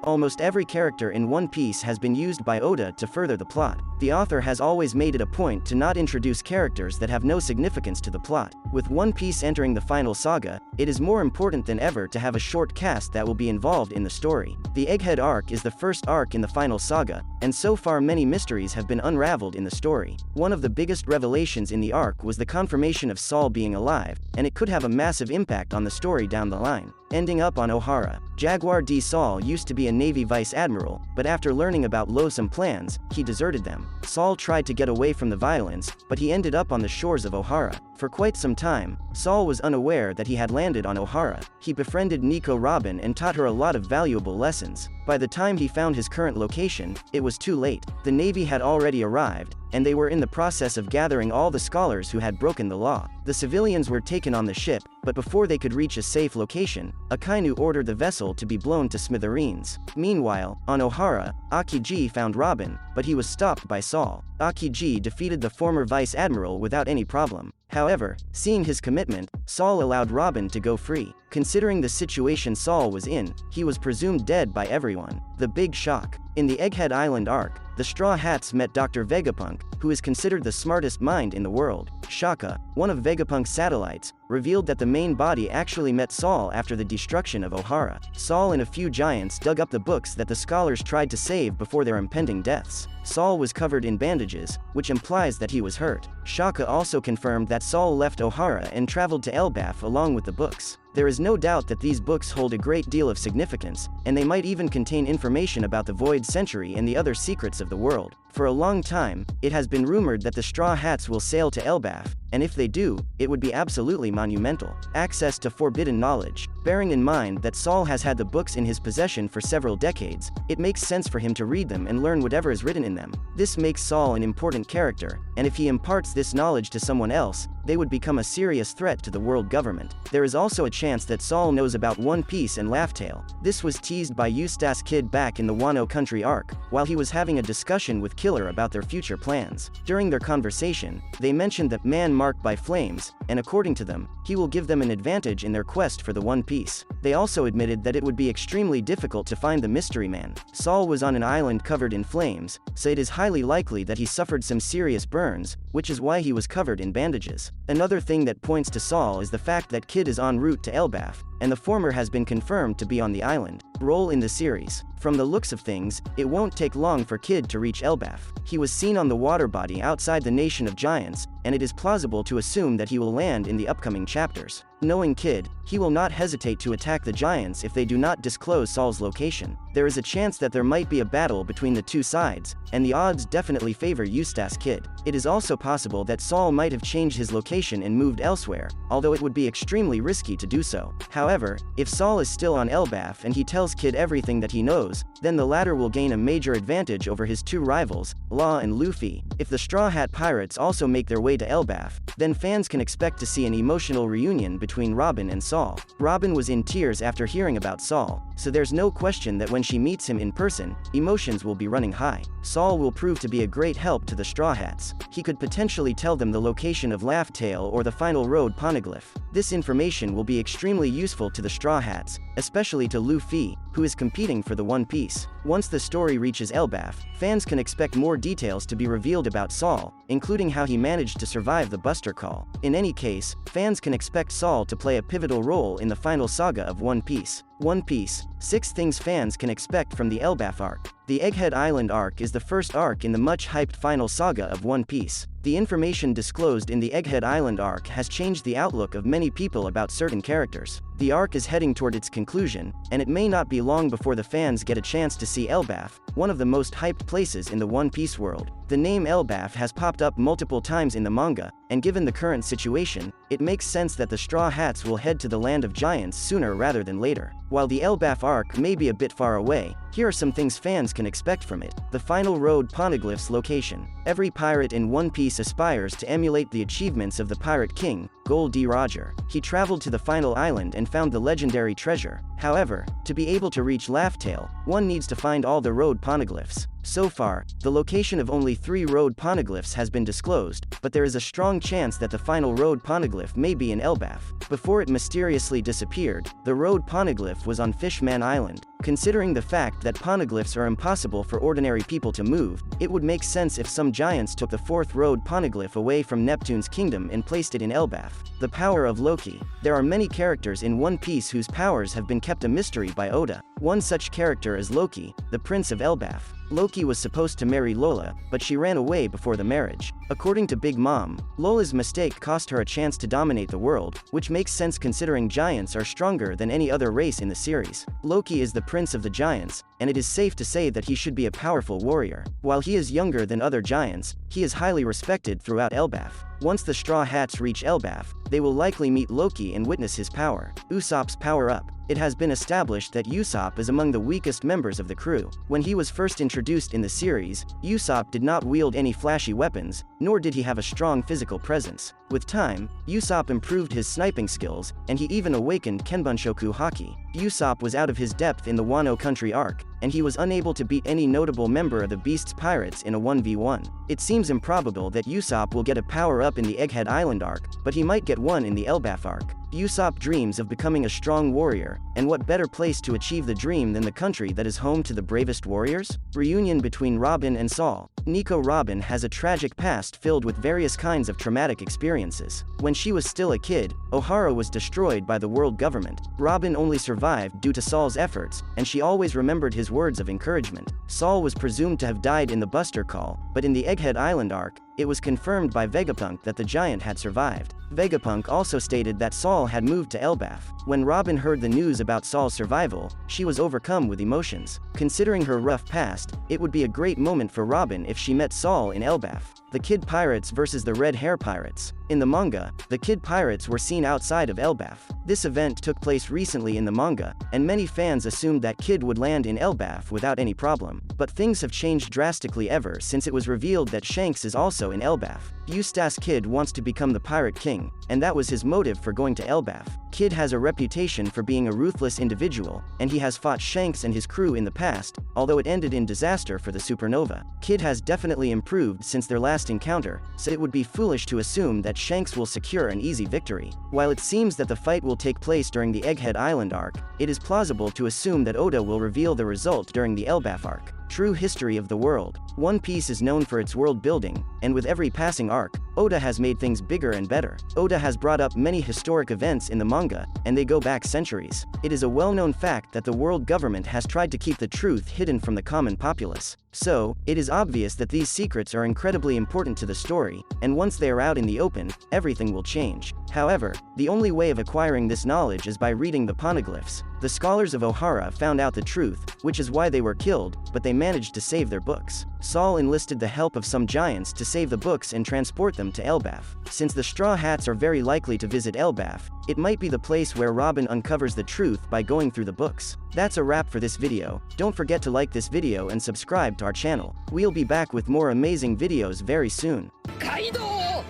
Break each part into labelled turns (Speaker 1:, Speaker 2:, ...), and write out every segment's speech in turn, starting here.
Speaker 1: Almost every character in One Piece has been used by Oda to further the plot. The author has always made it a point to not introduce characters that have no significance to the plot. With One Piece entering the final saga, it is more important than ever to have a short cast that will be involved in the story. The Egghead Arc is the first arc in the final saga, and so far many mysteries have been unraveled in the story. One of the biggest revelations in the arc was the confirmation of Saul being alive, and it could have a massive impact on the story down the line. Ending up on Ohara, Jaguar D Saul used to be a Navy vice admiral, but after learning about Loathsome plans, he deserted them. Saul tried to get away from the violence, but he ended up on the shores of Ohara. For quite some time, Saul was unaware that he had landed on Ohara. He befriended Nico Robin and taught her a lot of valuable lessons. By the time he found his current location, it was too late. The Navy had already arrived, and they were in the process of gathering all the scholars who had broken the law. The civilians were taken on the ship, but before they could reach a safe location, Akainu ordered the vessel to be blown to smithereens. Meanwhile, on Ohara, Akiji found Robin, but he was stopped by Saul. Akiji defeated the former vice admiral without any problem. However, seeing his commitment, Saul allowed Robin to go free. Considering the situation Saul was in, he was presumed dead by everyone. The big shock. In the Egghead Island Arc, the Straw Hats met Dr. Vegapunk, who is considered the smartest mind in the world. Shaka, one of Vegapunk's satellites, revealed that the main body actually met Saul after the destruction of Ohara. Saul and a few giants dug up the books that the scholars tried to save before their impending deaths. Saul was covered in bandages, which implies that he was hurt. Shaka also confirmed that Saul left Ohara and traveled to Elbaf along with the books. There is no doubt that these books hold a great deal of significance, and they might even contain information about the Void Century and the other secrets of the world. For a long time, it has been rumored that the Straw Hats will sail to Elbaf, and if they do, it would be absolutely monumental. Access to forbidden knowledge. Bearing in mind that Saul has had the books in his possession for several decades, it makes sense for him to read them and learn whatever is written in them. This makes Saul an important character, and if he imparts this knowledge to someone else, they would become a serious threat to the world government. There is also a chance that Saul knows about One Piece and Laugh Tale. This was teased by Eustace Kid back in the Wano Country arc, while he was having a discussion with Killer about their future plans. During their conversation, they mentioned that man marked by flames, and according to them, he will give them an advantage in their quest for the One Piece. They also admitted that it would be extremely difficult to find the mystery man. Saul was on an island covered in flames, so it is highly likely that he suffered some serious burns, which is why he was covered in bandages. Another thing that points to Saul is the fact that Kid is en route to Elbaf, and the former has been confirmed to be on the island. Role in the series. From the looks of things, it won't take long for Kid to reach Elbaf. He was seen on the water body outside the Nation of Giants, and it is plausible to assume that he will land in the upcoming chapters. Knowing Kid, he will not hesitate to attack the Giants if they do not disclose Saul's location. There is a chance that there might be a battle between the two sides, and the odds definitely favor Eustace Kid. It is also possible that Saul might have changed his location and moved elsewhere, although it would be extremely risky to do so. However, if Saul is still on Elbaf and he tells Kid everything that he knows, then the latter will gain a major advantage over his two rivals, Law and Luffy. If the Straw Hat Pirates also make their way to Elbaf, then fans can expect to see an emotional reunion between Robin and Saul. Robin was in tears after hearing about Saul, so there's no question that when she meets him in person, emotions will be running high. Saul will prove to be a great help to the Straw Hats. He could potentially tell them the location of Laugh Tale or the Final Road Poneglyph. This information will be extremely useful to the Straw Hats, especially to Luffy, who is competing for the One Piece. Once the story reaches Elbaf, fans can expect more details to be revealed about Saul, including how he managed to survive the Buster Call. In any case, fans can expect Saul to play a pivotal role in the final saga of One Piece. One Piece. 6 things fans can expect from the Elbaf arc. The Egghead Island Arc is the first arc in the much-hyped final saga of One Piece. The information disclosed in the Egghead Island Arc has changed the outlook of many people about certain characters. The arc is heading toward its conclusion, and it may not be long before the fans get a chance to see Elbaf, one of the most hyped places in the One Piece world. The name Elbaf has popped up multiple times in the manga, and given the current situation, it makes sense that the Straw Hats will head to the Land of Giants sooner rather than later. While the Elbaf arc may be a bit far away, here are some things fans can expect from it. The Final Road Poneglyph's location. Every pirate in One Piece aspires to emulate the achievements of the Pirate King, Gold D. Roger. He traveled to the final island and found the legendary treasure. However, to be able to reach Laugh Tale, one needs to find all the road poneglyphs. So far, the location of only 3 road poneglyphs has been disclosed, but there is a strong chance that the final road poneglyph may be in Elbaf. Before it mysteriously disappeared, the road poneglyph was on Fishman Island. Considering the fact that poneglyphs are impossible for ordinary people to move, it would make sense if some giants took the fourth road poneglyph away from Neptune's kingdom and placed it in Elbaf. The power of Loki. There are many characters in One Piece whose powers have been kept a mystery by Oda. One such character is Loki, the Prince of Elbaf. Loki was supposed to marry Lola, but she ran away before the marriage. According to Big Mom, Lola's mistake cost her a chance to dominate the world, which makes sense considering giants are stronger than any other race in the series. Loki is the prince of the giants, and it is safe to say that he should be a powerful warrior. While he is younger than other giants, he is highly respected throughout Elbaf. Once the Straw Hats reach Elbaf, they will likely meet Loki and witness his power. Usopp's power-up. It has been established that Usopp is among the weakest members of the crew. When he was first introduced in the series, Usopp did not wield any flashy weapons, nor did he have a strong physical presence. With time, Usopp improved his sniping skills, and he even awakened Kenbunshoku Haki. Usopp was out of his depth in the Wano Country arc, and he was unable to beat any notable member of the Beast's pirates in a 1v1. It seems improbable that Usopp will get a power-up in the Egghead Island arc, but he might get one in the Elbaf arc. Usopp dreams of becoming a strong warrior, and what better place to achieve the dream than the country that is home to the bravest warriors? Reunion between Robin and Saul. Nico Robin has a tragic past filled with various kinds of traumatic experiences. When she was still a kid, O'Hara was destroyed by the world government. Robin only survived due to Saul's efforts, and she always remembered his words of encouragement. Saul was presumed to have died in the Buster Call, but in the Egghead Island arc, it was confirmed by Vegapunk that the giant had survived. Vegapunk also stated that Saul had moved to Elbaf. When Robin heard the news about Saul's survival, she was overcome with emotions. Considering her rough past, it would be a great moment for Robin if she met Saul in Elbaf. The Kid Pirates versus the Red Hair Pirates. In the manga, the Kid Pirates were seen outside of Elbaf. This event took place recently in the manga, and many fans assumed that Kid would land in Elbaf without any problem. But things have changed drastically ever since it was revealed that Shanks is also in Elbaf. Eustace Kid wants to become the Pirate King, and that was his motive for going to Elbaf. Kid has a reputation for being a ruthless individual, and he has fought Shanks and his crew in the past, although it ended in disaster for the supernova. Kid has definitely improved since their last encounter, so it would be foolish to assume that Shanks will secure an easy victory. While it seems that the fight will take place during the Egghead Island arc, it is plausible to assume that Oda will reveal the result during the Elbaf arc. True history of the world. One Piece is known for its world building, and with every passing arc, Oda has made things bigger and better. Oda has brought up many historic events in the manga, and they go back centuries. It is a well-known fact that the world government has tried to keep the truth hidden from the common populace. So, it is obvious that these secrets are incredibly important to the story, and once they are out in the open, everything will change. However, the only way of acquiring this knowledge is by reading the poneglyphs. The scholars of O'Hara found out the truth, which is why they were killed, but they managed to save their books. Saul enlisted the help of some giants to save the books and transport them to Elbaf. Since the Straw Hats are very likely to visit Elbaf, it might be the place where Robin uncovers the truth by going through the books. That's a wrap for this video. Don't forget to like this video and subscribe to our channel. We'll be back with more amazing videos very soon. カイドウを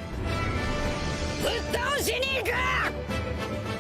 Speaker 1: ぶっ倒しに行く